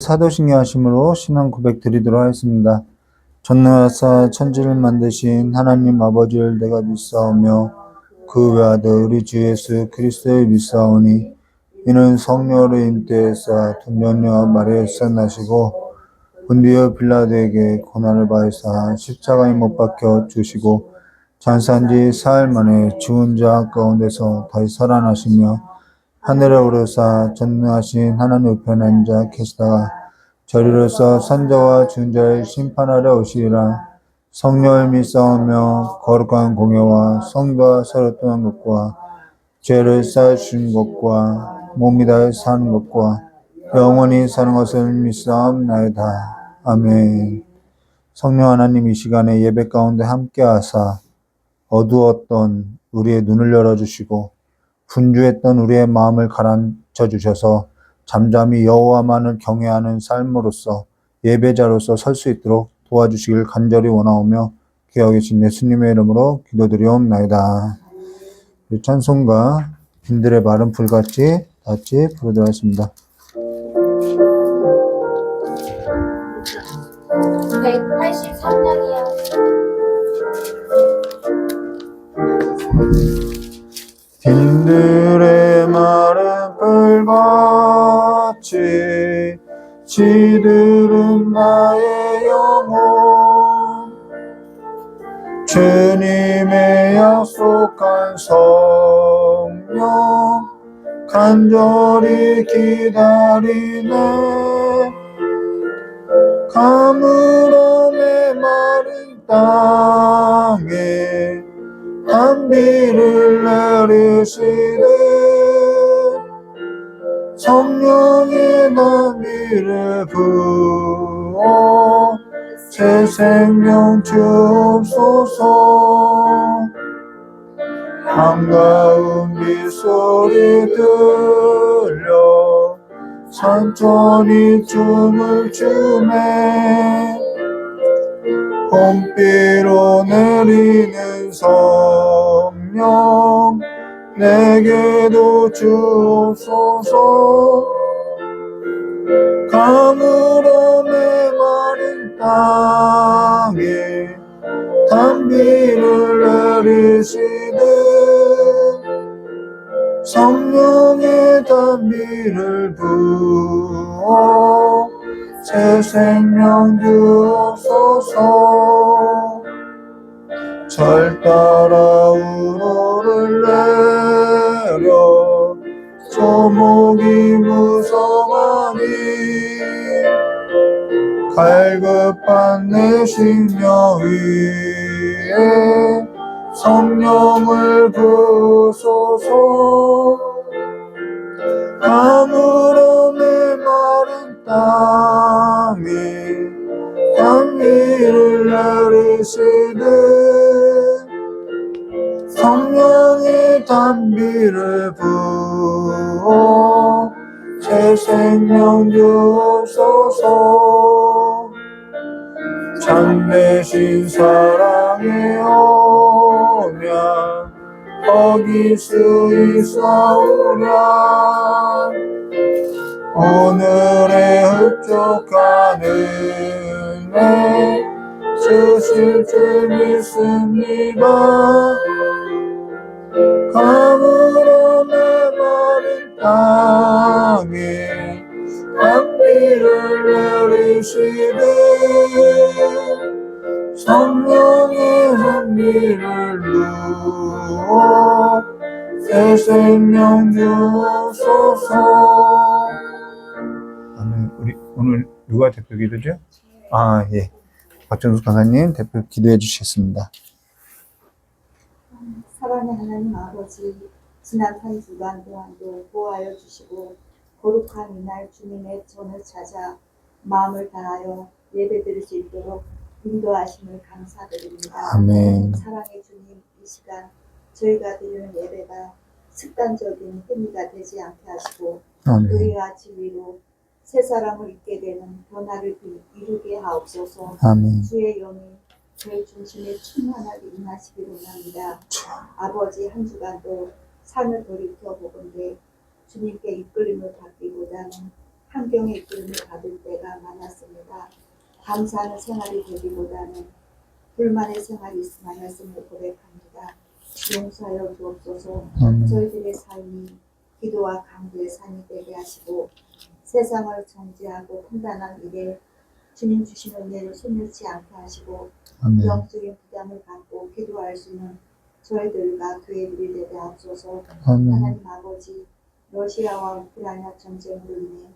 사도신경 하심으로 신앙 고백 드리도록 하겠습니다. 전능하사 천지를 만드신 하나님 아버지를 내가 믿사오며 그 외아들 우리 주 예수 그리스도를 믿사오니 이는 성령으로 잉태하사 동정녀와 마리아에서 나시고 본디오 빌라도에게 고난을 받으사 십자가에 못 박혀 죽으시고 장사한지 사흘 만에 죽은 자 가운데서 다시 살아나시며 하늘에 오르사 전능하신 하나님 우편에 앉아 계시다가 저리로서 산자와 죽은 자를 심판하러 오시리라. 성령을 믿사오며 거룩한 공예와 성도와 서로 떠난 것과 죄를 쌓으신 것과 몸이 다해 사는 것과 영원히 사는 것을 믿사옵나이다. 아멘. 성령 하나님 이 시간에 예배 가운데 함께하사 어두웠던 우리의 눈을 열어주시고 분주했던 우리의 마음을 가라앉혀 주셔서 잠잠히 여호와만을 경외하는 삶으로서 예배자로서 설 수 있도록 도와주시길 간절히 원하오며 기억하 계신 예수님의 이름으로 기도드리옵나이다. 찬송가 빈들의 마른 풀같이 같이 부르도록 하겠습니다. 183장이야. 빈들의 마른 풀같이 시들은 나의 영혼 주님의 약속한 성령 간절히 기다리네 가물어 메마른 땅에 단비를 내리시네 성령의 단비를 부어 새 생명 주옵소서 한가운 빗소리 들려 천천히 춤을 추네 봄비로 내리는 성령 내게도 주옵소서 가물어 메마른 땅에 단비를 내리시네 성령의 단비를 부어 새 생명 주옵소서 절 따라 우로를 내려 조목이 무성하니 갈급한 내 심령 위에 성령을 부소서 가물어 메마른 땅에 단비를 내리시네 성령의 단비를 부어 새 생명 주옵소서 참되신 사랑의 언약 어길 수 있사오랴 오늘의 흡족한 은혜 주실 줄 믿습니다 가물어 메마른 땅에 단비를 내리시네 성령의 단비를 부어 새 생명 주옵소서. 우리 오늘 누가 대표 기도죠? 예. 박정숙 강사님 대표 기도해 주시겠습니다. 사랑의 하나님 아버지, 지난 한 주간 동안도 보호하여 주시고 거룩한 이날 주님의 전을 찾아 마음을 다하여 예배드릴 수 있도록 인도하심을 감사드립니다. 아멘. 사랑의 주님, 이 시간 저희가 드리는 예배가 습관적인 행위가 되지 않게 하시고 아멘. 우리가 진리로 새 사람을 잊게 되는 변화를 이루게 하옵소서. 아멘. 주의 영이 저희 중심에 충만하게 임하시기를 원합니다. 아버지 한 주간도 산을 돌이켜 보건대 주님께 이끌림을 받기보다는 환경의 이끌림을 받을 때가 많았습니다. 감사하는 생활이 되기보다는 불만의 생활이 있음을 고백합니다. 용서하여 주옵소서. 저희들의 삶이 기도와 강구의 삶이 되게 하시고 세상을 정죄하고 판단한 일에 주님 주시는 은혜를 손놓지 않게 하시고 아멘. 영적인 부담을 갖고 기도할 수 있는 저희들과 교회들이 되게 하옵소서. 아멘. 하나님 아버지, 러시아와 우크라이나 전쟁으로 인해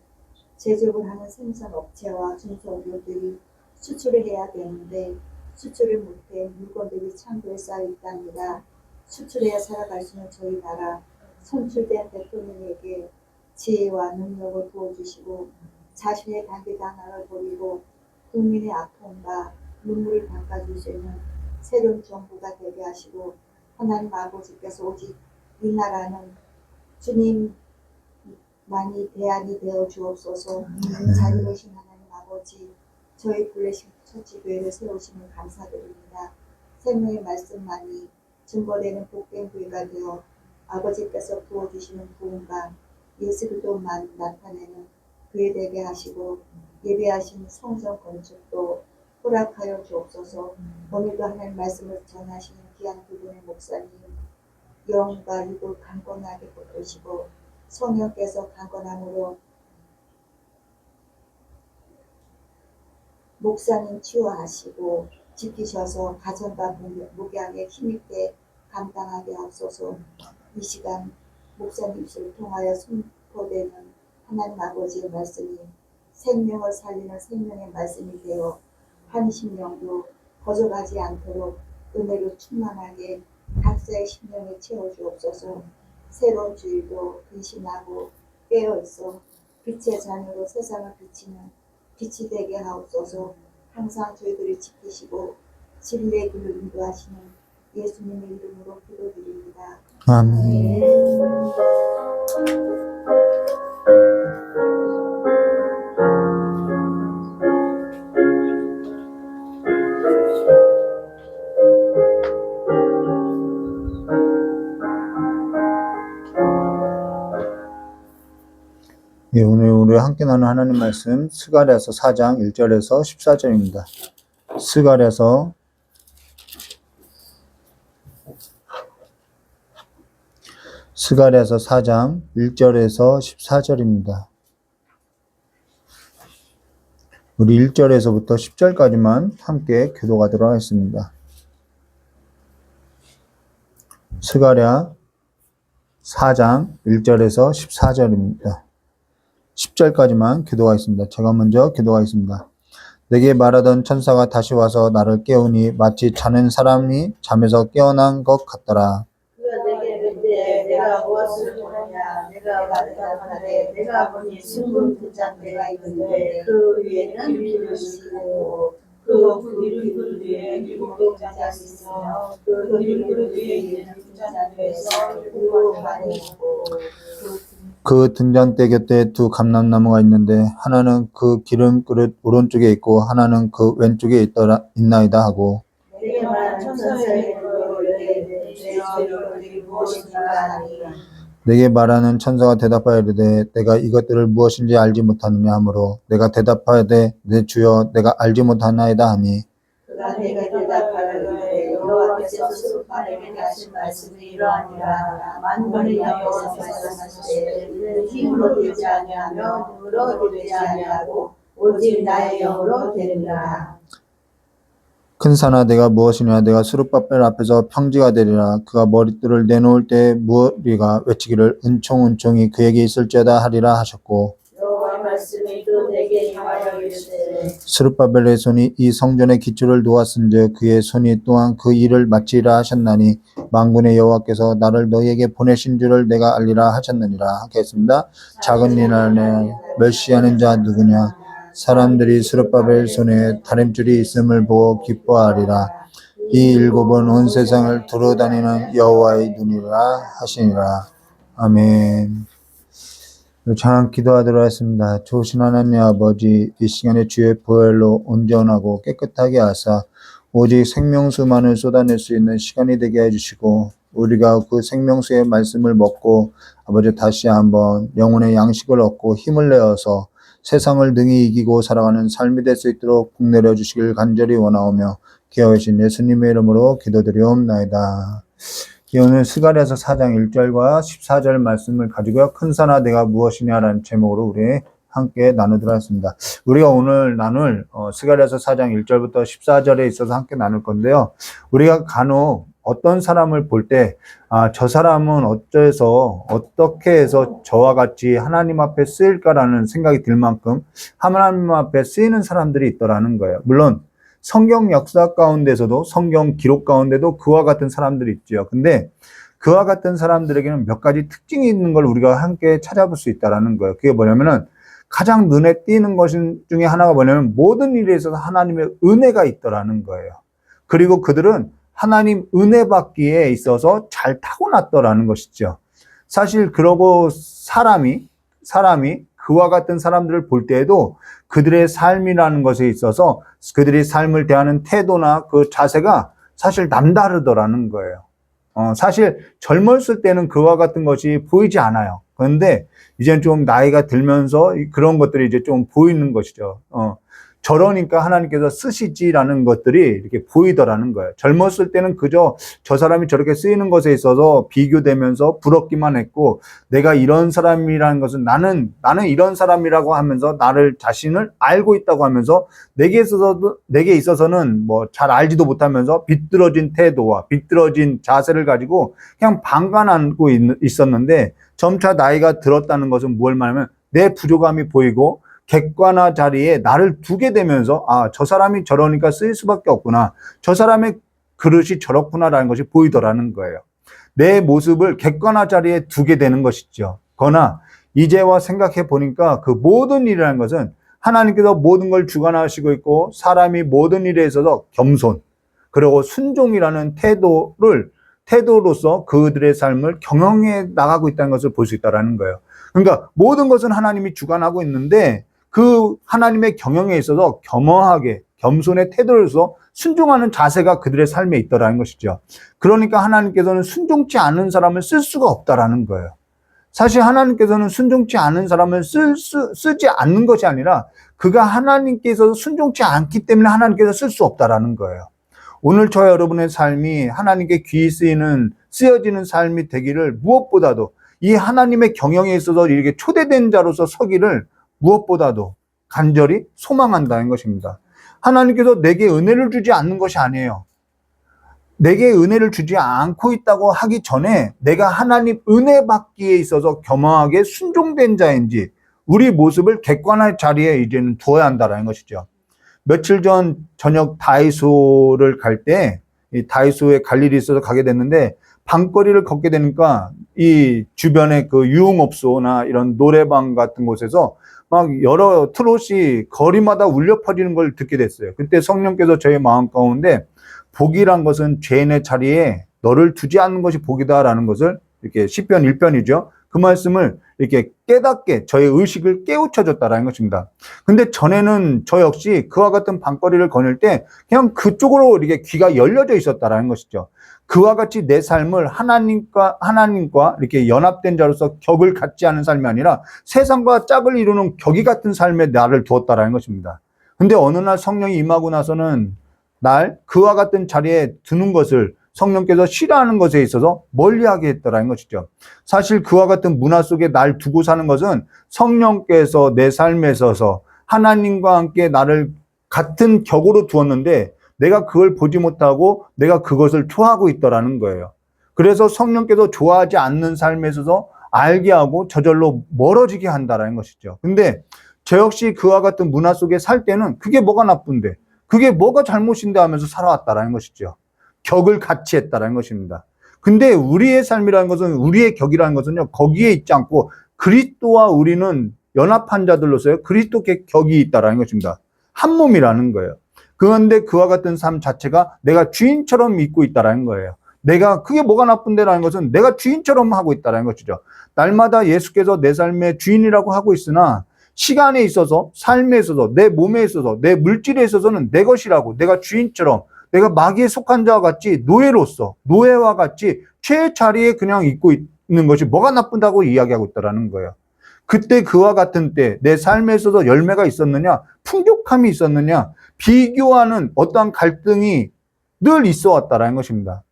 제조를 하는 생산 업체와 중소기업들이 수출을 해야 되는데 수출을 못해 물건들이 창고에 쌓여 있답니다. 수출해야 살아갈 수 있는 저희 나라 선출된 대통령에게 지혜와 능력을 부어주시고 자신의 단기 당황을 버리고 국민의 아픔과 눈물을 닦아줄 수 있는 새로운 정부가 되게 하시고 하나님 아버지께서 오직 이 나라는 주님만이 대안이 되어 주옵소서. 자유로우신 하나님 아버지, 저희 블레싱 처치교회를 세우시면 감사드립니다. 생명의 말씀만이 증거되는 복된 교회가 되어 아버지께서 부어주시는 부흥과 예수 그리스도만 나타내는 교회 되게 하시고 예배하신 성전 건축도 허락하여 주옵소서. 오늘도 하나님 말씀을 전하시는 귀한 두 분의 목사님 영과 육을 강건하게 붙드시고 성령께서 강건함으로 목사님 치유하시고 지키셔서 가정과 목양에 힘있게 감당하게 하옵소서. 이 시간 목사님 입술을 통하여 선포되는 하나님 아버지의 말씀이 생명을 살리는 생명의 말씀이 되어 한 심령도 거절하지 않도록 은혜로 충만하게 각자의 심령에 채워주옵소서. 새로운 주일도 근신하고 깨어있어 빛의 자녀로 세상을 비치는 빛이 되게 하옵소서. 항상 저희들을 지키시고 진리의 길을 인도하시는 예수님의 이름으로 기도드립니다. 아멘. 예, 오늘 우리 함께 나눈 하나님 말씀 스가랴서 4장 1절에서 14절입니다. 스가랴서 4장 1절에서 14절입니다. 우리 1절에서부터 10절까지만 함께 교독하도록 하겠습니다. 스가랴 4장 1절에서 14절입니다. 10절까지만 교독하겠습니다. 제가 먼저 교독하겠습니다. 내게 말하던 천사가 다시 와서 나를 깨우니 마치 자는 사람이 잠에서 깨어난 것 같더라. 그가 내게 묻되 내가 무엇을 보느냐. 내가 대답하되 내가 보니 숭근 등잔대가 있는데 그 위에는 비를 싣고 그 비를 위에 일곱 병자가 있으며 그 비를 위에 있는 등잔대에서 일곱 관이 있고 그 등잔대 곁에 두 감람나무가 있는데 하나는 그 기름 그릇 오른쪽에 있고 하나는 그 왼쪽에 있나이다 하고 내게 말한 천사에게 물어보되 내 죄를 무엇인가 하니 내게 말하는 천사가 대답하여 이르되 내가 이것들을 무엇인지 알지 못하느냐 하므로 내가 대답하되 내 주여 내가 알지 못하나이다 하니 그가 내게 대답하되 여호와께서 스룹바벨에게 하신 말씀이 이러하니라. 만군의 여호와께서 말씀하시되 이는 힘으로 되지 아니하며 눈으로 되지 아니하고 오직 나의 영으로 되리라. 큰 산아 내가 무엇이냐 내가 스룹바벨 앞에서 평지가 되리라. 그가 머릿돌을 내놓을 때 무리가 외치기를 은총이 그에게 있을지어다 하리라 하셨고 여호와의 말씀이 또 내게 임하여 이르시되 스룹바벨의 손이 이 성전의 기초를 놓았은즉 그의 손이 또한 그 일을 마치리라 하셨나니 만군의 여호와께서 나를 너희에게 보내신 줄을 내가 알리라 하셨느니라. 하겠습니다. 작은 일 안에 멸시하는 자 누구냐 사람들이 스룹바벨 손에 다림줄이 있음을 보고 기뻐하리라. 이 일곱은 온 세상을 두루다니는 여호와의 눈이라 하시니라. 아멘. 찬양 기도하도록 하겠습니다. 좋으신 하나님 아버지, 이 시간에 주의 보혈로 온전하고 깨끗하게 하사 오직 생명수만을 쏟아낼 수 있는 시간이 되게 해주시고 우리가 그 생명수의 말씀을 먹고 아버지 다시 한번 영혼의 양식을 얻고 힘을 내어서 세상을 능히 이기고 살아가는 삶이 될 수 있도록 복 내려주시길 간절히 원하오며 기여하신 예수님의 이름으로 기도드리옵나이다. 오늘 스가랴서 4장 1절과 14절 말씀을 가지고요. 큰 산아 내가 무엇이냐라는 제목으로 우리 함께 나누도록 하겠습니다. 우리가 오늘 나눌 스가랴서 4장 1절부터 14절에 있어서 함께 나눌 건데요. 우리가 간혹 어떤 사람을 볼 때 저 사람은 어째서 어떻게 해서 저와 같이 하나님 앞에 쓰일까라는 생각이 들 만큼 하나님 앞에 쓰이는 사람들이 있더라는 거예요. 물론 성경 역사 가운데서도 성경 기록 가운데도 그와 같은 사람들이 있죠. 근데 그와 같은 사람들에게는 몇 가지 특징이 있는 걸 우리가 함께 찾아볼 수 있다는 거예요. 그게 뭐냐면은 가장 눈에 띄는 것 중에 하나가 뭐냐면 모든 일에 있어서 하나님의 은혜가 있더라는 거예요. 그리고 그들은 하나님 은혜 받기에 있어서 잘 타고났더라는 것이죠. 사실 그러고 사람이 그와 같은 사람들을 볼 때에도 그들의 삶이라는 것에 있어서 그들이 삶을 대하는 태도나 그 자세가 사실 남다르더라는 거예요. 사실 젊었을 때는 그와 같은 것이 보이지 않아요. 그런데 이제는 좀 나이가 들면서 그런 것들이 이제 좀 보이는 것이죠. 저러니까 하나님께서 쓰시지라는 것들이 이렇게 보이더라는 거예요. 젊었을 때는 그저 저 사람이 저렇게 쓰이는 것에 있어서 비교되면서 부럽기만 했고, 내가 이런 사람이라는 것은 나는 이런 사람이라고 하면서 나를 자신을 알고 있다고 하면서 내게 있어서는 뭐 잘 알지도 못하면서 비뚤어진 태도와 비뚤어진 자세를 가지고 그냥 방관하고 있었는데, 점차 나이가 들었다는 것은 뭘 말하면 내 부족함이 보이고 객관화 자리에 나를 두게 되면서 저 사람이 저러니까 쓰일 수밖에 없구나. 저 사람의 그릇이 저렇구나라는 것이 보이더라는 거예요. 내 모습을 객관화 자리에 두게 되는 것이죠. 그러나 이제와 생각해 보니까 그 모든 일이라는 것은 하나님께서 모든 걸 주관하시고 있고 사람이 모든 일에 있어서 겸손 그리고 순종이라는 태도로서 그들의 삶을 경영해 나가고 있다는 것을 볼 수 있다는 거예요. 그러니까 모든 것은 하나님이 주관하고 있는데 그 하나님의 경영에 있어서 겸허하게 겸손의 태도로서 순종하는 자세가 그들의 삶에 있더라는 것이죠. 그러니까 하나님께서는 순종치 않은 사람을 쓸 수가 없다라는 거예요. 사실 하나님께서는 순종치 않은 사람을 쓰지 않는 것이 아니라 그가 하나님께서 순종치 않기 때문에 하나님께서 쓸 수 없다라는 거예요. 오늘 저와 여러분의 삶이 하나님께 귀히 쓰여지는 삶이 되기를 무엇보다도 이 하나님의 경영에 있어서 이렇게 초대된 자로서 서기를 무엇보다도 간절히 소망한다는 것입니다. 하나님께서 내게 은혜를 주지 않는 것이 아니에요. 내게 은혜를 주지 않고 있다고 하기 전에 내가 하나님 은혜 받기에 있어서 겸허하게 순종된 자인지 우리 모습을 객관할 자리에 이제는 두어야 한다는 것이죠. 며칠 전 저녁 다이소를 갈 때 이 다이소에 갈 일이 있어서 가게 됐는데 밤거리를 걷게 되니까 이 주변에 그 유흥업소나 이런 노래방 같은 곳에서 막 여러 트롯이 거리마다 울려 퍼지는 걸 듣게 됐어요. 그때 성령께서 저의 마음 가운데 복이란 것은 죄인의 자리에 너를 두지 않는 것이 복이다라는 것을 이렇게 시편 1편이죠. 그 말씀을 이렇게 깨닫게 저의 의식을 깨우쳐줬다라는 것입니다. 근데 전에는 저 역시 그와 같은 밤거리를 거닐 때 그냥 그쪽으로 이렇게 귀가 열려져 있었다라는 것이죠. 그와 같이 내 삶을 하나님과 이렇게 연합된 자로서 격을 갖지 않은 삶이 아니라 세상과 짝을 이루는 격이 같은 삶에 나를 두었다라는 것입니다. 근데 어느 날 성령이 임하고 나서는 날 그와 같은 자리에 두는 것을 성령께서 싫어하는 것에 있어서 멀리하게 했더라는 것이죠. 사실 그와 같은 문화 속에 날 두고 사는 것은 성령께서 내 삶에 있어서 하나님과 함께 나를 같은 격으로 두었는데 내가 그걸 보지 못하고 내가 그것을 토하고 있더라는 거예요. 그래서 성령께서 좋아하지 않는 삶에 있어서 알게 하고 저절로 멀어지게 한다는 것이죠. 근데 저 역시 그와 같은 문화 속에 살 때는 그게 뭐가 나쁜데 그게 뭐가 잘못인데 하면서 살아왔다는 것이죠. 격을 같이 했다는 것입니다. 근데 우리의 삶이라는 것은 우리의 격이라는 것은요 거기에 있지 않고 그리스도와 우리는 연합한 자들로서요 그리스도의 격이 있다는 것입니다. 한 몸이라는 거예요. 그런데 그와 같은 삶 자체가 내가 주인처럼 믿고 있다는 거예요. 내가 그게 뭐가 나쁜데라는 것은 내가 주인처럼 하고 있다는 것이죠. 날마다 예수께서 내 삶의 주인이라고 하고 있으나 시간에 있어서 삶에 있어서 내 몸에 있어서 내 물질에 있어서는 내 것이라고 내가 주인처럼 내가 마귀에 속한 자와 같이 노예와 같이 최 자리에 그냥 있고 있는 것이 뭐가 나쁜다고 이야기하고 있다는 거예요. 그때 그와 같은 때 내 삶에 있어서 열매가 있었느냐? 풍족함이 있었느냐? 비교하는 어떠한 갈등이 늘 있어 왔다라는 것입니다.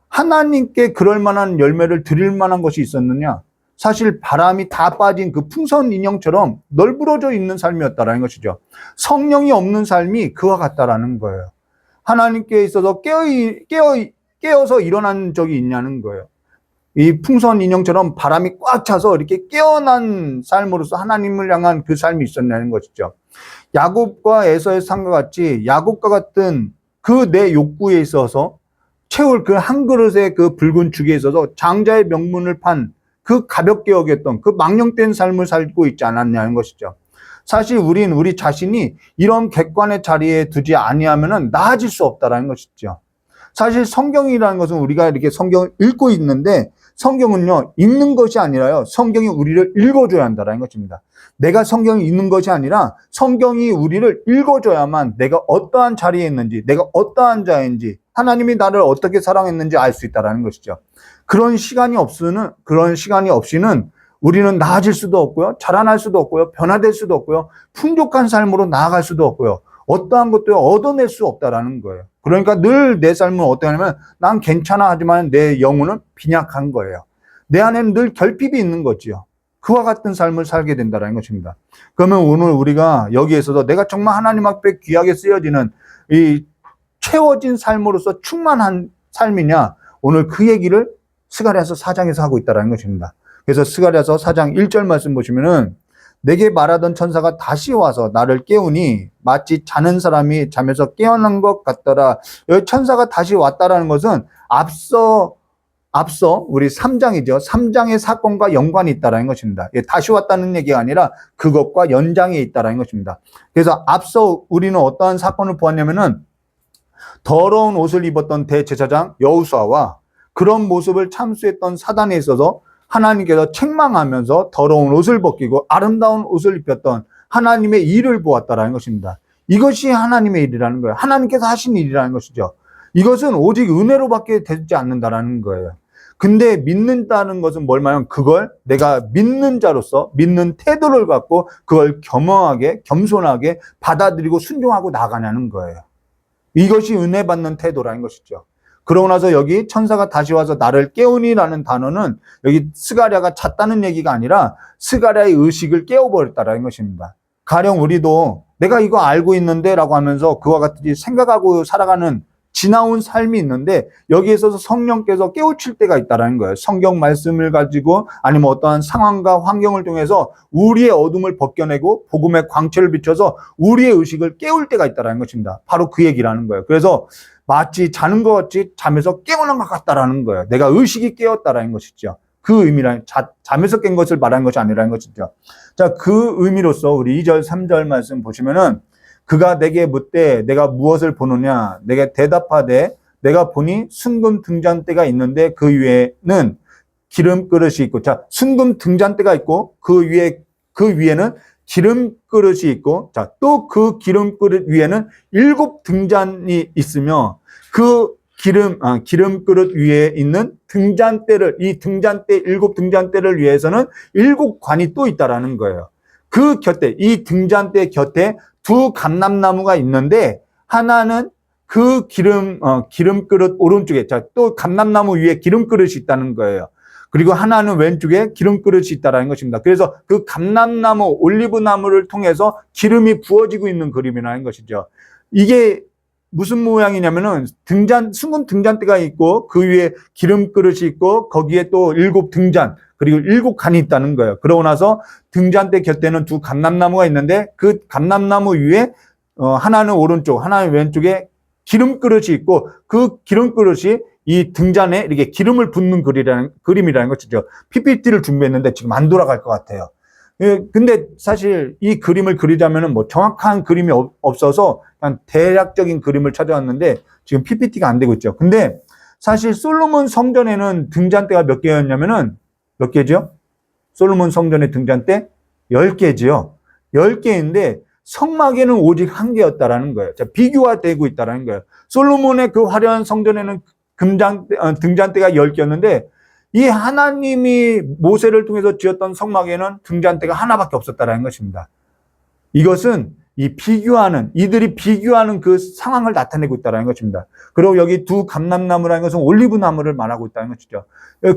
하나님께 그럴 만한 열매를 드릴 만한 것이 있었느냐? 사실 바람이 다 빠진 그 풍선 인형처럼 널브러져 있는 삶이었다라는 것이죠. 성령이 없는 삶이 그와 같다라는 거예요. 하나님께 있어서 깨어서 일어난 적이 있냐는 거예요. 이 풍선 인형처럼 바람이 꽉 차서 이렇게 깨어난 삶으로서 하나님을 향한 그 삶이 있었냐는 것이죠. 야곱과 에서의 삶과 같이 야곱과 같은 그 내 욕구에 있어서 채울 그 한 그릇의 그 붉은 죽에 있어서 장자의 명분을 판 그 가볍게 여겼던 그 망령된 삶을 살고 있지 않았냐는 것이죠. 사실 우리 자신이 이런 객관의 자리에 두지 아니하면은 나아질 수 없다라는 것이죠. 사실 성경이라는 것은 우리가 이렇게 성경을 읽고 있는데 성경은요, 읽는 것이 아니라요, 성경이 우리를 읽어줘야 한다는 것입니다. 내가 성경을 읽는 것이 아니라 성경이 우리를 읽어줘야만 내가 어떠한 자리에 있는지, 내가 어떠한 자인지, 하나님이 나를 어떻게 사랑했는지 알 수 있다는 것이죠. 그런 시간이 없이는 우리는 나아질 수도 없고요, 자라날 수도 없고요, 변화될 수도 없고요, 풍족한 삶으로 나아갈 수도 없고요, 어떠한 것도 얻어낼 수 없다라는 거예요. 그러니까 늘 내 삶은 어떻게 하냐면 난 괜찮아 하지만 내 영혼은 빈약한 거예요. 내 안에는 늘 결핍이 있는 거지요. 그와 같은 삶을 살게 된다는 것입니다. 그러면 오늘 우리가 여기에서도 내가 정말 하나님 앞에 귀하게 쓰여지는 이 채워진 삶으로서 충만한 삶이냐, 오늘 그 얘기를 스가랴서 4장에서 하고 있다는 것입니다. 그래서 스가랴서 4장 1절 말씀 보시면은 내게 말하던 천사가 다시 와서 나를 깨우니 마치 자는 사람이 잠에서 깨어난 것 같더라. 여기 천사가 다시 왔다라는 것은 앞서 우리 3장이죠. 3장의 사건과 연관이 있다는 것입니다. 다시 왔다는 얘기가 아니라 그것과 연장에 있다는 것입니다. 그래서 앞서 우리는 어떠한 사건을 보았냐면은 더러운 옷을 입었던 대제사장 여호수아와 그런 모습을 참수했던 사단에 있어서 하나님께서 책망하면서 더러운 옷을 벗기고 아름다운 옷을 입혔던 하나님의 일을 보았다라는 것입니다. 이것이 하나님의 일이라는 거예요. 하나님께서 하신 일이라는 것이죠. 이것은 오직 은혜로밖에 되지 않는다라는 거예요. 근데 믿는다는 것은 뭘 말하면 그걸 내가 믿는 자로서 믿는 태도를 갖고 그걸 겸허하게 겸손하게 받아들이고 순종하고 나가냐는 거예요. 이것이 은혜 받는 태도라는 것이죠. 그러고 나서 여기 천사가 다시 와서 나를 깨우니라는 단어는 여기 스가랴가 잤다는 얘기가 아니라 스가랴의 의식을 깨워버렸다라는 것입니다. 가령 우리도 내가 이거 알고 있는데 라고 하면서 그와 같이 생각하고 살아가는 지나온 삶이 있는데 여기에 있어서 성령께서 깨우칠 때가 있다는 거예요. 성경 말씀을 가지고 아니면 어떠한 상황과 환경을 통해서 우리의 어둠을 벗겨내고 복음의 광채를 비춰서 우리의 의식을 깨울 때가 있다는 것입니다. 바로 그 얘기라는 거예요. 그래서 마치 자는 것 같이 잠에서 깨어난 것 같다라는 거예요. 내가 의식이 깨었다라는 것이죠. 그 의미란 잠에서 깬 것을 말하는 것이 아니라는 것이죠. 자, 그 의미로서 우리 2절 3절 말씀 보시면은 그가 내게 묻되 내가 무엇을 보느냐 내게 대답하되 내가 보니 순금 등잔대가 있는데 그 위에는 기름 그릇이 있고, 자, 순금 등잔대가 있고 그 위에는 기름 그릇이 있고, 자, 또 그 기름 그릇 위에는 7 등잔이 있으며 그 기름 그릇 위에 있는 등잔대를, 이 등잔대 7 등잔대를 위해서는 7 관이 또 있다라는 거예요. 그 곁에, 이 등잔대 곁에 2 감람나무가 있는데 하나는 그 기름 그릇 오른쪽에, 자, 또 감람나무 위에 기름 그릇이 있다는 거예요. 그리고 하나는 왼쪽에 기름 그릇이 있다는 것입니다. 그래서 그 감람나무, 올리브나무를 통해서 기름이 부어지고 있는 그림이라는 것이죠. 이게 무슨 모양이냐면은 순금 등잔대가 있고 그 위에 기름 그릇이 있고 거기에 또 7 등잔 그리고 7 간이 있다는 거예요. 그러고 나서 등잔대 곁에는 2 감람나무가 있는데 그 감람나무 위에 하나는 오른쪽 하나는 왼쪽에 기름 그릇이 있고 그 기름 그릇이 이 등잔에 이렇게 기름을 붓는 그림이라는 것이죠. PPT를 준비했는데 지금 안 돌아갈 것 같아요. 근데 사실 이 그림을 그리자면은 뭐 정확한 그림이 없어서 그냥 대략적인 그림을 찾아왔는데 지금 PPT가 안 되고 있죠. 근데 사실 솔로몬 성전에는 등잔대가 몇 개였냐면은 몇 개죠? 솔로몬 성전의 등잔대 10개지요. 10개인데 성막에는 오직 1개였다라는 거예요. 자, 비교가 되고 있다라는 거예요. 솔로몬의 그 화려한 성전에는 등잔대가 10개였는데 이 하나님이 모세를 통해서 지었던 성막에는 등잔대가 하나밖에 없었다라는 것입니다. 이것은 이들이 비교하는 그 상황을 나타내고 있다는 것입니다. 그리고 여기 두 감람나무라는 것은 올리브 나무를 말하고 있다는 것이죠.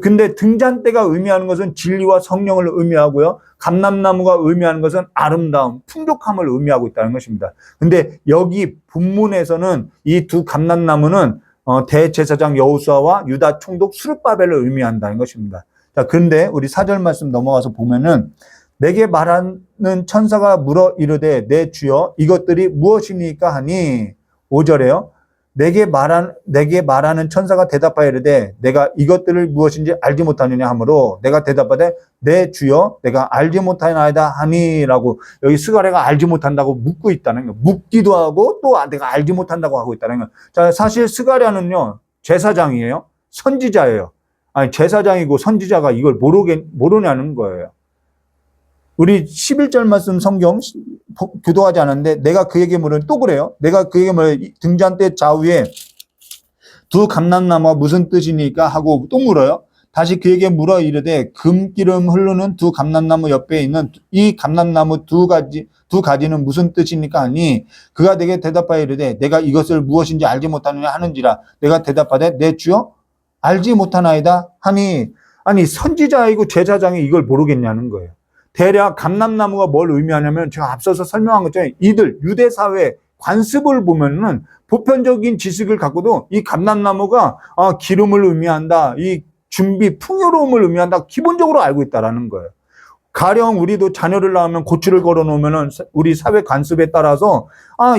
근데 등잔대가 의미하는 것은 진리와 성령을 의미하고요. 감람나무가 의미하는 것은 아름다움, 풍족함을 의미하고 있다는 것입니다. 근데 여기 본문에서는 이 두 감람나무는 대제사장 여호수아와 유다 총독 스룹바벨을 의미한다는 것입니다. 자, 그런데 우리 4절 말씀 넘어가서 보면은 내게 말하는 천사가 물어 이르되 내 주여 이것들이 무엇이니까 하니 5절에요. 내게 말하는 천사가 대답하여 이르되 내가 이것들을 무엇인지 알지 못하느냐 하므로 내가 대답하되 내 주여 내가 알지 못하나이다 하니라고 여기 스가랴가 알지 못한다고 묻고 있다는 거예요. 묻기도 하고 또 내가 알지 못한다고 하고 있다는 거예요. 자, 사실 스가랴는요 제사장이에요. 선지자예요. 아니 제사장이고 선지자가 이걸 모르냐는 거예요. 우리 11절 말씀 성경 교도하지 않았는데 내가 그에게 물으니 또 그래요. 내가 그에게 물으니 등잔대 좌우에 두 감람나무가 무슨 뜻이니까 하고 또 물어요. 다시 그에게 물어 이르되 금기름 흐르는 두 감람나무 옆에 있는 이 감람나무 두 가지는 무슨 뜻이니까 하니 그가 내게 대답하여 이르되 내가 이것을 무엇인지 알지 못하느냐 하는지라 내가 대답하되 내 주여 알지 못하나이다 하니 아니 선지자이고 제사장이 이걸 모르겠냐는 거예요. 대략 감람나무가 뭘 의미하냐면 제가 앞서서 설명한 것처럼 이들 유대 사회 관습을 보면은 보편적인 지식을 갖고도 이 감람나무가 기름을 의미한다, 이 준비 풍요로움을 의미한다 기본적으로 알고 있다라는 거예요. 가령 우리도 자녀를 낳으면 고추를 걸어 놓으면은 우리 사회 관습에 따라서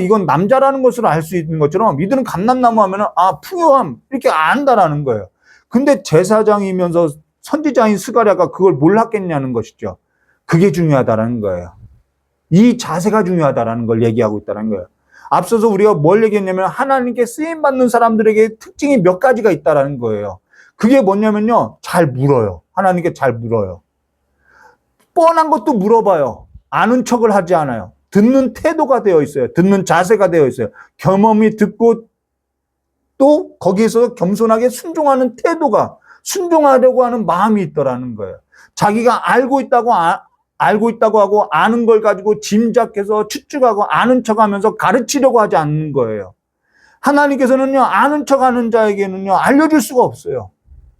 이건 남자라는 것을 알 수 있는 것처럼 이들은 감람나무 하면은 풍요함 이렇게 안다라는 거예요. 근데 제사장이면서 선지자인 스가랴가 그걸 몰랐겠냐는 것이죠. 그게 중요하다라는 거예요. 이 자세가 중요하다라는 걸 얘기하고 있다는 거예요. 앞서서 우리가 뭘 얘기했냐면 하나님께 쓰임받는 사람들에게 특징이 몇 가지가 있다라는 거예요. 그게 뭐냐면요. 잘 물어요. 하나님께 잘 물어요. 뻔한 것도 물어봐요. 아는 척을 하지 않아요. 듣는 태도가 되어 있어요. 듣는 자세가 되어 있어요. 겸허히 듣고 또 거기에서 겸손하게 순종하는 태도가 순종하려고 하는 마음이 있더라는 거예요. 자기가 알고 있다고 하고 아는 걸 가지고 짐작해서 추측하고 아는 척하면서 가르치려고 하지 않는 거예요. 하나님께서는요 아는 척하는 자에게는요 알려줄 수가 없어요.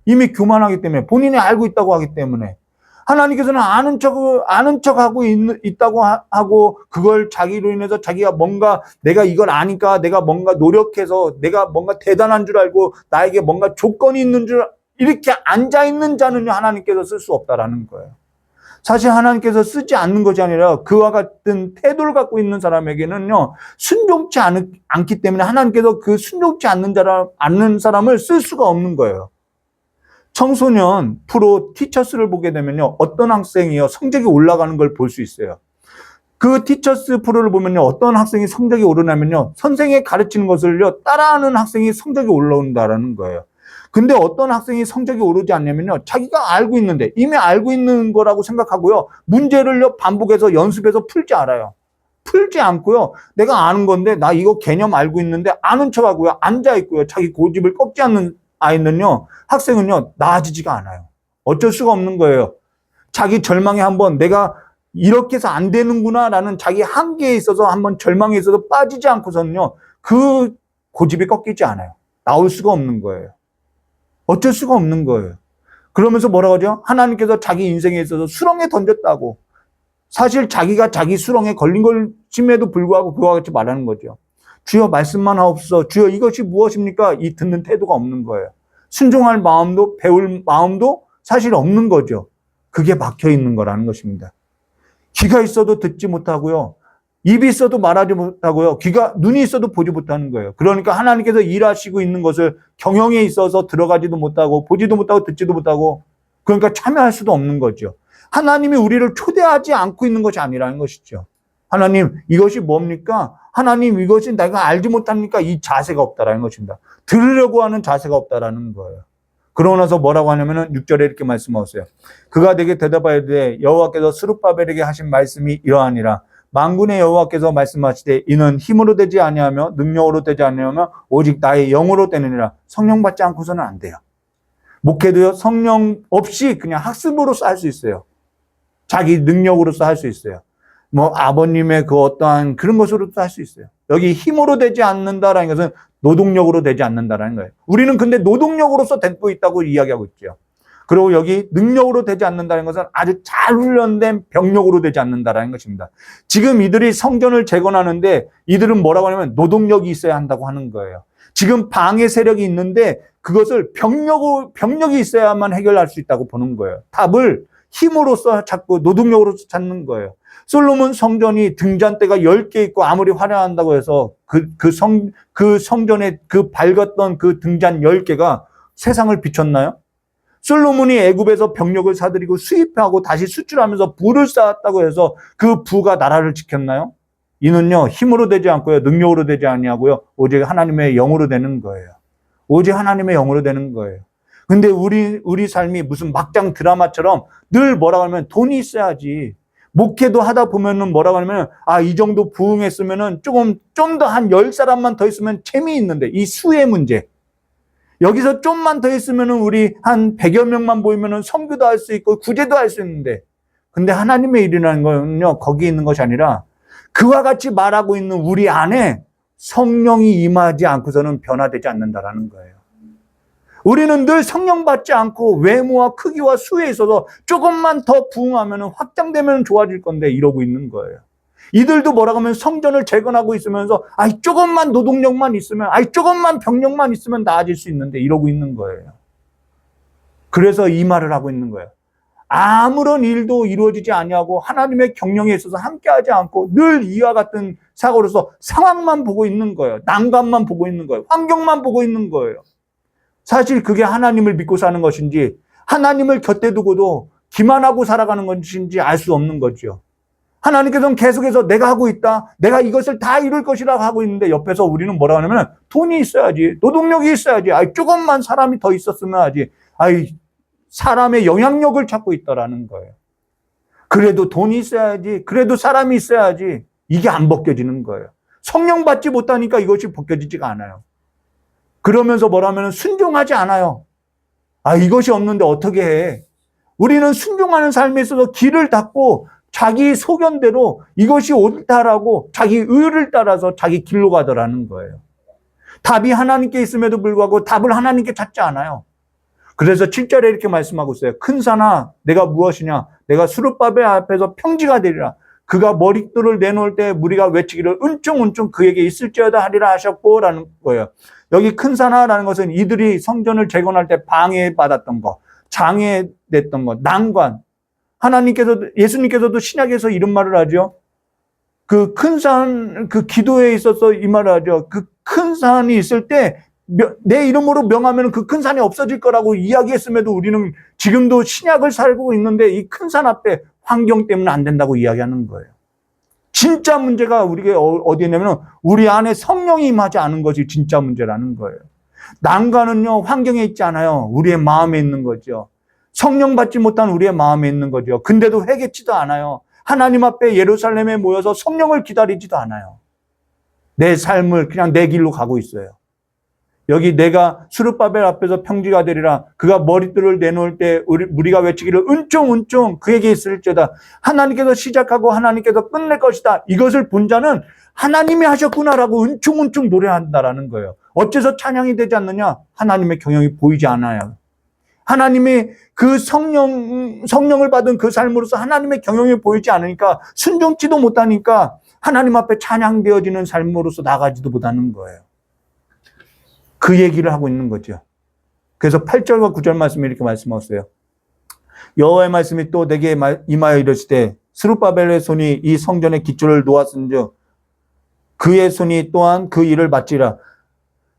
이미 교만하기 때문에 본인이 알고 있다고 하기 때문에 하나님께서는 아는 척하고 있다고 하고 그걸 자기로 인해서 자기가 뭔가 내가 이걸 아니까 내가 뭔가 노력해서 내가 뭔가 대단한 줄 알고 나에게 뭔가 조건이 있는 줄 이렇게 앉아있는 자는요 하나님께서 쓸 수 없다라는 거예요. 사실 하나님께서 쓰지 않는 것이 아니라 그와 같은 태도를 갖고 있는 사람에게는요 순종치 않기 때문에 하나님께서 그 순종치 않는 사람을 쓸 수가 없는 거예요. 청소년 프로 티처스를 보게 되면요 어떤 학생이요 성적이 올라가는 걸 볼 수 있어요. 그 티처스 프로를 보면요 어떤 학생이 성적이 오르냐면요 선생이 가르치는 것을요 따라하는 학생이 성적이 올라온다라는 거예요. 근데 어떤 학생이 성적이 오르지 않냐면요 자기가 알고 있는데 이미 알고 있는 거라고 생각하고요 문제를요 반복해서 연습해서 풀지 않아요. 풀지 않고요 내가 아는 건데 나 이거 개념 알고 있는데 아는 척하고요 앉아 있고요 자기 고집을 꺾지 않는 아이는요 학생은요 나아지지가 않아요. 어쩔 수가 없는 거예요. 자기 절망에 한번 내가 이렇게 해서 안 되는구나 라는 자기 한계에 있어서 한번 절망에 있어서 빠지지 않고서는요 그 고집이 꺾이지 않아요. 나올 수가 없는 거예요. 어쩔 수가 없는 거예요. 그러면서 뭐라고 하죠? 하나님께서 자기 인생에 있어서 수렁에 던졌다고. 사실 자기가 자기 수렁에 걸린 것임에도 불구하고 그와 같이 말하는 거죠. 주여 말씀만 하옵소서. 주여 이것이 무엇입니까? 이 듣는 태도가 없는 거예요. 순종할 마음도 배울 마음도 사실 없는 거죠. 그게 막혀 있는 거라는 것입니다. 귀가 있어도 듣지 못하고요. 입이 있어도 말하지 못하고요. 눈이 있어도 보지 못하는 거예요. 그러니까 하나님께서 일하시고 있는 것을 경영에 있어서 들어가지도 못하고 보지도 못하고 듣지도 못하고 그러니까 참여할 수도 없는 거죠. 하나님이 우리를 초대하지 않고 있는 것이 아니라는 것이죠. 하나님 이것이 뭡니까? 하나님 이것이 내가 알지 못합니까? 이 자세가 없다라는 것입니다. 들으려고 하는 자세가 없다라는 거예요. 그러고 나서 뭐라고 하냐면은 6절에 이렇게 말씀하셨어요. 그가 내게 대답하여 이르되 여호와께서 스룹바벨에게 하신 말씀이 이러하니라. 만군의 여호와께서 말씀하시되 이는 힘으로 되지 아니하며 능력으로 되지 아니하며 오직 나의 영으로 되느니라. 성령 받지 않고서는 안 돼요. 목회도요, 성령 없이 그냥 학습으로서 할 수 있어요. 자기 능력으로서 할 수 있어요. 뭐 아버님의 그 어떠한 그런 것으로도 할 수 있어요. 여기 힘으로 되지 않는다라는 것은 노동력으로 되지 않는다라는 거예요. 우리는 근데 노동력으로서 되고 있다고 이야기하고 있죠. 그리고 여기 능력으로 되지 않는다는 것은 아주 잘 훈련된 병력으로 되지 않는다라는 것입니다. 지금 이들이 성전을 재건하는데 이들은 뭐라고 하냐면 노동력이 있어야 한다고 하는 거예요. 지금 방해 세력이 있는데 그것을 병력이 있어야만 해결할 수 있다고 보는 거예요. 답을 힘으로써 찾고 노동력으로서 찾는 거예요. 솔로몬 성전이 등잔대가 10개 있고 아무리 화려한다고 해서 그 성전에 그 밝았던 그 등잔 10개가 세상을 비췄나요? 솔로몬이 애굽에서 병력을 사들이고 수입하고 다시 수출하면서 부를 쌓았다고 해서 그 부가 나라를 지켰나요? 이는요, 힘으로 되지 않고요, 능력으로 되지 아니하고요, 오직 하나님의 영으로 되는 거예요. 오직 하나님의 영으로 되는 거예요. 근데 우리 삶이 무슨 막장 드라마처럼 늘 뭐라고 하면 돈이 있어야지. 목회도 하다 보면은 뭐라고 하냐면, 이 정도 부흥했으면은 좀 더 한 10사람만 더 있으면 재미있는데, 이 수의 문제. 여기서 좀만 더 있으면은 우리 한 100여 명만 보이면은 선교도 할 수 있고 구제도 할 수 있는데, 근데 하나님의 일이라는 건요, 거기 있는 것이 아니라 그와 같이 말하고 있는 우리 안에 성령이 임하지 않고서는 변화되지 않는다라는 거예요. 우리는 늘 성령 받지 않고 외모와 크기와 수에 있어서 조금만 더 부흥하면 확장되면 좋아질 건데 이러고 있는 거예요. 이들도 뭐라고 하면 성전을 재건하고 있으면서 조금만 노동력만 있으면 조금만 병력만 있으면 나아질 수 있는데 이러고 있는 거예요. 그래서 이 말을 하고 있는 거예요. 아무런 일도 이루어지지 아니하고 하나님의 경영에 있어서 함께하지 않고 늘 이와 같은 사고로서 상황만 보고 있는 거예요. 난관만 보고 있는 거예요. 환경만 보고 있는 거예요. 사실 그게 하나님을 믿고 사는 것인지 하나님을 곁에 두고도 기만하고 살아가는 것인지 알 수 없는 거죠. 하나님께서는 계속해서 내가 하고 있다. 내가 이것을 다 이룰 것이라고 하고 있는데 옆에서 우리는 뭐라고 하냐면 돈이 있어야지. 노동력이 있어야지. 조금만 사람이 더 있었으면 하지. 사람의 영향력을 찾고 있다라는 거예요. 그래도 돈이 있어야지. 그래도 사람이 있어야지. 이게 안 벗겨지는 거예요. 성령 받지 못하니까 이것이 벗겨지지가 않아요. 그러면서 뭐라면 순종하지 않아요. 이것이 없는데 어떻게 해? 우리는 순종하는 삶에 있어서 길을 닫고 자기 소견대로 이것이 옳다라고 자기 의를 따라서 자기 길로 가더라는 거예요. 답이 하나님께 있음에도 불구하고 답을 하나님께 찾지 않아요. 그래서 7절에 이렇게 말씀하고 있어요. 큰 산아 내가 무엇이냐? 내가 수르바벨 앞에서 평지가 되리라. 그가 머릿돌을 내놓을 때 무리가 외치기를 은총은총 그에게 있을지어다 하리라 하셨고 라는 거예요. 여기 큰 산하라는 것은 이들이 성전을 재건할 때 방해받았던 거, 장애됐던 거, 난관. 예수님께서도 신약에서 이런 말을 하죠. 그 큰 산, 그 기도에 있어서 이 말을 하죠. 그 큰 산이 있을 때 내 이름으로 명하면 그 큰 산이 없어질 거라고 이야기했음에도 우리는 지금도 신약을 살고 있는데 이 큰 산 앞에 환경 때문에 안 된다고 이야기하는 거예요. 진짜 문제가 우리가 어디에 있냐면 우리 안에 성령이 임하지 않은 것이 진짜 문제라는 거예요. 난관은요, 환경에 있지 않아요. 우리의 마음에 있는 거죠. 성령 받지 못한 우리의 마음에 있는 거죠. 근데도 회개치도 않아요. 하나님 앞에 예루살렘에 모여서 성령을 기다리지도 않아요. 내 삶을 그냥 내 길로 가고 있어요. 여기 내가 수르바벨 앞에서 평지가 되리라. 그가 머릿돌을 내놓을 때 우리가 외치기를 은총은총 그에게 있을지어다. 하나님께서 시작하고 하나님께서 끝낼 것이다. 이것을 본 자는 하나님이 하셨구나라고 은총은총 노래한다라는 거예요. 어째서 찬양이 되지 않느냐? 하나님의 경영이 보이지 않아요. 하나님의 그 성령을 받은 그 삶으로서 하나님의 경영이 보이지 않으니까 순종치도 못하니까 하나님 앞에 찬양되어지는 삶으로서 나가지도 못하는 거예요. 그 얘기를 하고 있는 거죠. 그래서 8절과 9절 말씀에 이렇게 말씀하셨어요. 여호와의 말씀이 또 내게 임하여 이르시되 스룹바벨의 손이 이 성전의 기초를 놓았은즉 그의 손이 또한 그 일을 맡지라.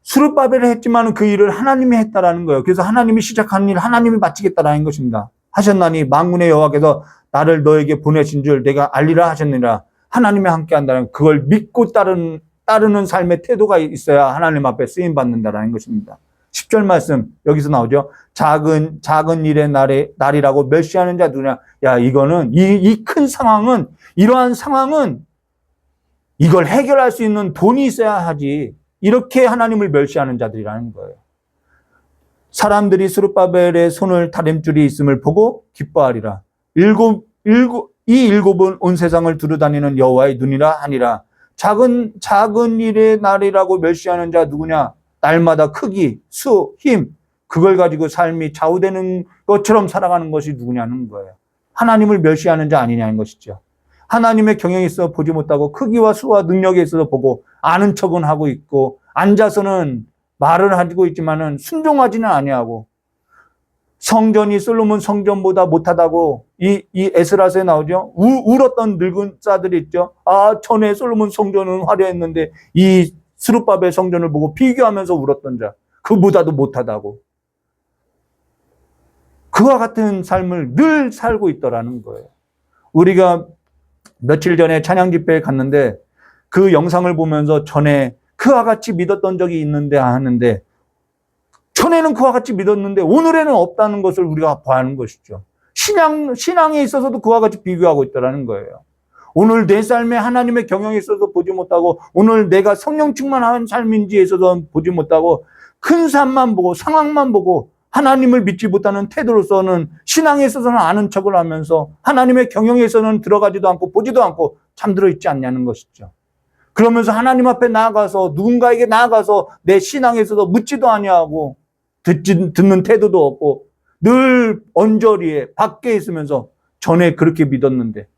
스룹바벨을 했지만 그 일을 하나님이 했다라는 거예요. 그래서 하나님이 시작한 일 하나님이 마치겠다라는 것입니다. 하셨나니 만군의 여호와께서 나를 너에게 보내신 줄 내가 알리라 하셨느니라. 하나님이 함께한다는 그걸 믿고 따르는 삶의 태도가 있어야 하나님 앞에 쓰임받는다라는 것입니다. 10절 말씀 여기서 나오죠. 작은 일의 날이라고 멸시하는 자 누구냐. 이거는 이 큰 상황은 이러한 상황은 이걸 해결할 수 있는 돈이 있어야 하지. 이렇게 하나님을 멸시하는 자들이라는 거예요. 사람들이 스룹바벨의 손을 다림줄이 있음을 보고 기뻐하리라. 이 일곱은 온 세상을 두루다니는 여호와의 눈이라 하니라. 작은 일의 날이라고 멸시하는 자 누구냐? 날마다 크기, 수, 힘, 그걸 가지고 삶이 좌우되는 것처럼 살아가는 것이 누구냐는 거예요. 하나님을 멸시하는 자 아니냐는 것이죠. 하나님의 경영에 있어 보지 못하고 크기와 수와 능력에 있어서 보고 아는 척은 하고 있고 앉아서는 말을 하고 있지만은 순종하지는 아니하고, 성전이 솔로몬 성전보다 못하다고 이 에스라서에 나오죠. 울었던 늙은 자들이 있죠. 아, 전에 솔로몬 성전은 화려했는데 이 스룹바벨 성전을 보고 비교하면서 울었던 자, 그보다도 못하다고. 그와 같은 삶을 늘 살고 있더라는 거예요. 우리가 며칠 전에 찬양 집회에 갔는데 그 영상을 보면서 전에 그와 같이 믿었던 적이 있는데 하는데, 전에는 그와 같이 믿었는데 오늘에는 없다는 것을 우리가 봐야 하는 것이죠. 신앙에 있어서도 그와 같이 비교하고 있다는 거예요. 오늘 내 삶에 하나님의 경영에 있어서 보지 못하고, 오늘 내가 성령 충만한 삶인지에 있어서 보지 못하고, 큰 산만 보고 상황만 보고 하나님을 믿지 못하는 태도로서는 신앙에 있어서는 아는 척을 하면서 하나님의 경영에 있어서는 들어가지도 않고 보지도 않고 잠들어 있지 않냐는 것이죠. 그러면서 하나님 앞에 나아가서 누군가에게 나아가서 내 신앙에 있어서 묻지도 아니하고 듣는 태도도 없고 늘 언저리에 밖에 있으면서 전에 그렇게 믿었는데,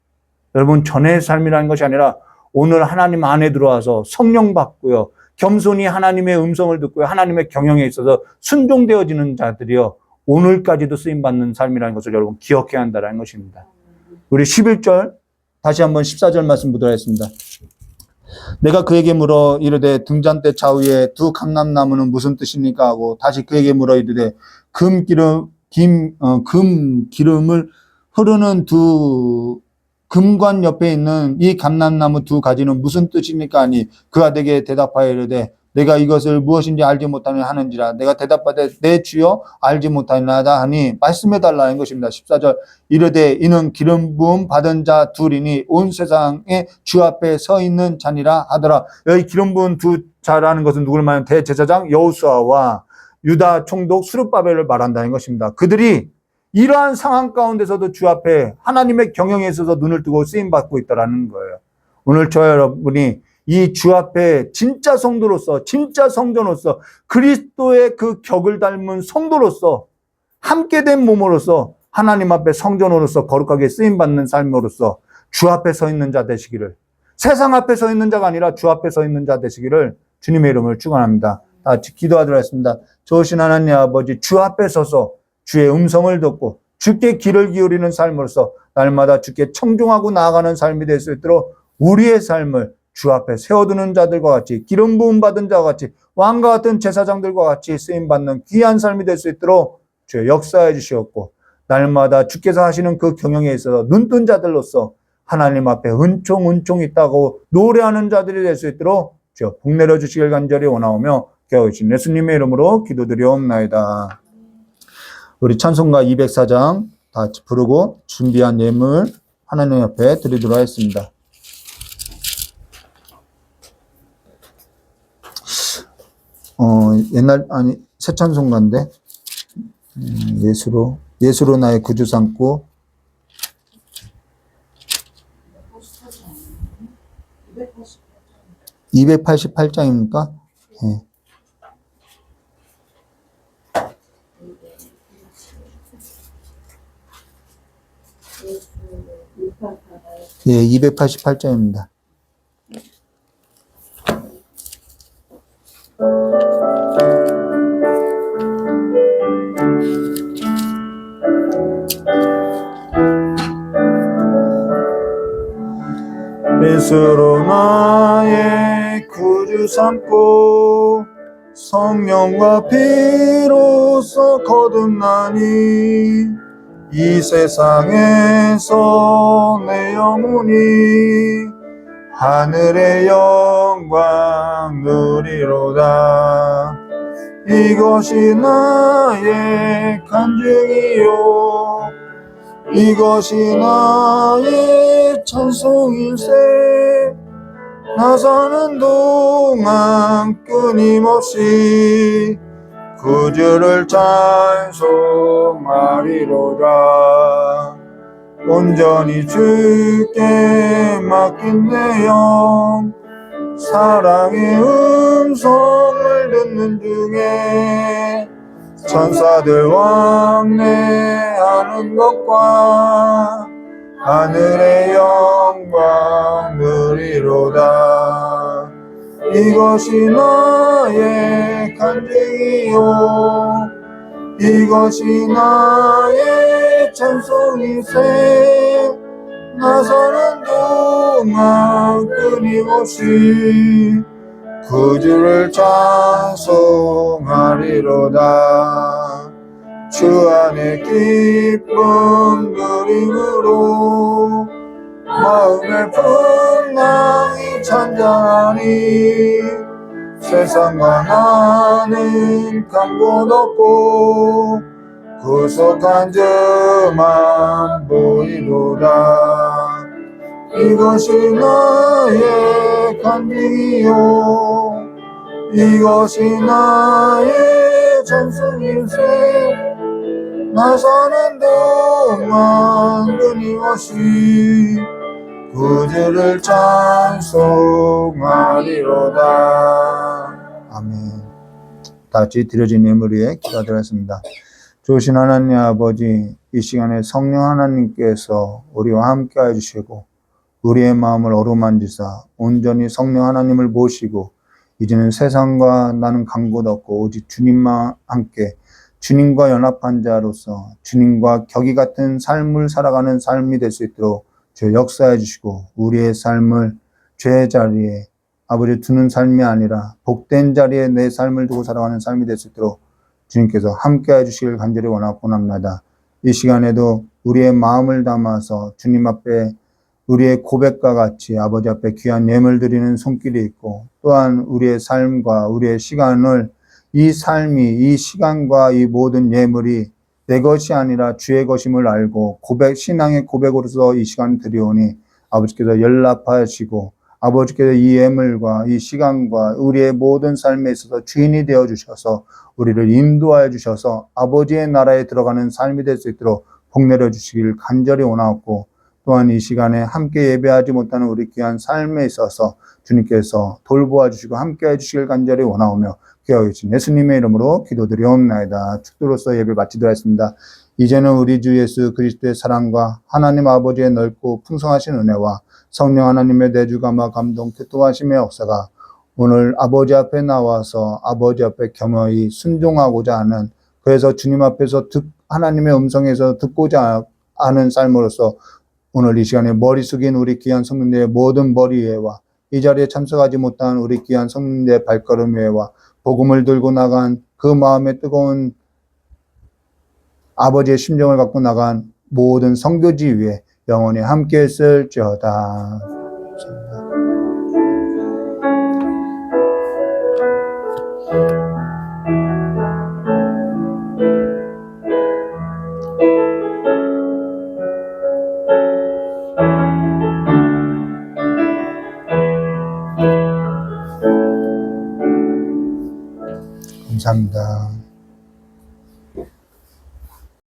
여러분, 전의 삶이라는 것이 아니라 오늘 하나님 안에 들어와서 성령 받고요, 겸손히 하나님의 음성을 듣고요, 하나님의 경영에 있어서 순종되어지는 자들이요, 오늘까지도 쓰임받는 삶이라는 것을 여러분 기억해야 한다는 것입니다. 우리 11절 다시 한번 14절 말씀 보도록 하겠습니다. 내가 그에게 물어 이르되 등잔대 좌우에 두 감람나무는 무슨 뜻입니까 하고 다시 그에게 물어 이르되 금 기름을 흐르는 두 금관 옆에 있는 이 감람나무 두 가지는 무슨 뜻입니까 하니 그가 내게 대답하여 이르되 내가 이것을 무엇인지 알지 못하니 하는지라. 내가 대답하되 내 주여 알지 못하나이다 하니 말씀해 달라는 것입니다. 14절 이르되 이는 기름 부음 받은 자 둘이니 온 세상에 주 앞에 서 있는 자니라 하더라. 여기 기름 부은 두 자라는 것은 누구를 말하는 대제사장 여호수아와 유다 총독 스룹바벨을 말한다는 것입니다. 그들이 이러한 상황 가운데서도 주 앞에 하나님의 경영에 있어서 눈을 뜨고 쓰임받고 있다는 거예요. 오늘 저와 여러분이 이 주 앞에 진짜 성도로서, 진짜 성전으로서, 그리스도의 그 격을 닮은 성도로서, 함께된 몸으로서 하나님 앞에 성전으로서 거룩하게 쓰임받는 삶으로서 주 앞에 서 있는 자 되시기를, 세상 앞에 서 있는 자가 아니라 주 앞에 서 있는 자 되시기를 주님의 이름을 축원합니다. 다 같이 기도하도록 하겠습니다. 좋으신 하나님 아버지, 주 앞에 서서 주의 음성을 듣고 주께 귀를 기울이는 삶으로서 날마다 주께 청종하고 나아가는 삶이 될 수 있도록 우리의 삶을 주 앞에 세워두는 자들과 같이, 기름 부음 받은 자와 같이, 왕과 같은 제사장들과 같이 쓰임받는 귀한 삶이 될 수 있도록 주여 역사해 주시옵고, 날마다 주께서 하시는 그 경영에 있어서 눈뜬 자들로서 하나님 앞에 은총 있다고 노래하는 자들이 될 수 있도록 주여 복 내려 주시길 간절히 원하오며 깨어주신 예수님의 이름으로 기도드리옵나이다. 우리 찬송가 204장 다 같이 부르고 준비한 예물 하나님 앞에 드리도록 하겠습니다. 새 찬송가인데, 예수로 나의 구주 삼고, 288장입니까? 네. 예, 288장입니다. 예수로 나의 구주 삼고 성령과 피로써 거듭나니 이 세상에서 내 영혼이 하늘의 영광 누리로다. 이것이 나의 간증이요 이것이 나의 찬송일세. 나 사는 동안 끊임없이 그 주를 찬송하리로다. 온전히 주께 맡긴 내 영, 사랑의 음성을 듣는 중에 천사들 왕래하는 것과 하늘의 영광 누리로다. 이것이 나의 간증이요, 이것이 나의 찬송이세. 나 사는 동안 끊임없이 그 주를 찬송하리로다. 주 안에 기쁨 누림으로 마음의 풍랑이 찬양하니 세상과 나는 강도 없고 구속한 주만 보이로다. 이것이 나의 간증이요, 이것이 나의 찬송일세. 나 사는 동안 끊임없이 그 주를 찬송하리로다. 아멘. 다같이 드려진 예물 위에 기도드렸습니다. 좋으신 하나님 아버지, 이 시간에 성령 하나님께서 우리와 함께 해주시고 우리의 마음을 어루만지사 온전히 성령 하나님을 모시고 이제는 세상과 나는 강도 없고 오직 주님만 함께 주님과 연합한 자로서 주님과 격이 같은 삶을 살아가는 삶이 될 수 있도록 주 역사해 주시고 우리의 삶을 죄의 자리에 아버지 두는 삶이 아니라 복된 자리에 내 삶을 두고 살아가는 삶이 될 수 있도록 주님께서 함께 해주시길 간절히 원합니다. 이 시간에도 우리의 마음을 담아서 주님 앞에 우리의 고백과 같이 아버지 앞에 귀한 예물 드리는 손길이 있고, 또한 우리의 삶과 우리의 시간을 이 삶이, 이 시간과 이 모든 예물이 내 것이 아니라 주의 것임을 알고 신앙의 고백으로서 이 시간을 드리오니 아버지께서 연락하시고 아버지께서 이 예물과 이 시간과 우리의 모든 삶에 있어서 주인이 되어 주셔서 우리를 인도하여 주셔서 아버지의 나라에 들어가는 삶이 될 수 있도록 복내려 주시길 간절히 원하옵고, 또한 이 시간에 함께 예배하지 못하는 우리 귀한 삶에 있어서 주님께서 돌보아 주시고 함께 해주시길 간절히 원하오며 귀하게 계신 예수님의 이름으로 기도드리옵나이다. 축도로서 예배를 마치도록 하겠습니다. 이제는 우리 주 예수 그리스도의 사랑과 하나님 아버지의 넓고 풍성하신 은혜와 성령 하나님의 내주감화 감동 교통하심의 역사가 오늘 아버지 앞에 나와서 아버지 앞에 겸허히 순종하고자 하는, 그래서 주님 앞에서 하나님의 음성에서 듣고자 하는 삶으로서 오늘 이 시간에 머리 숙인 우리 귀한 성도님의 모든 머리 위에와 이 자리에 참석하지 못한 우리 귀한 성도님의 발걸음 위에와 복음을 들고 나간 그 마음에 뜨거운 아버지의 심정을 갖고 나간 모든 성교지 위에 영원히 함께 있을지어다. 감사합니다.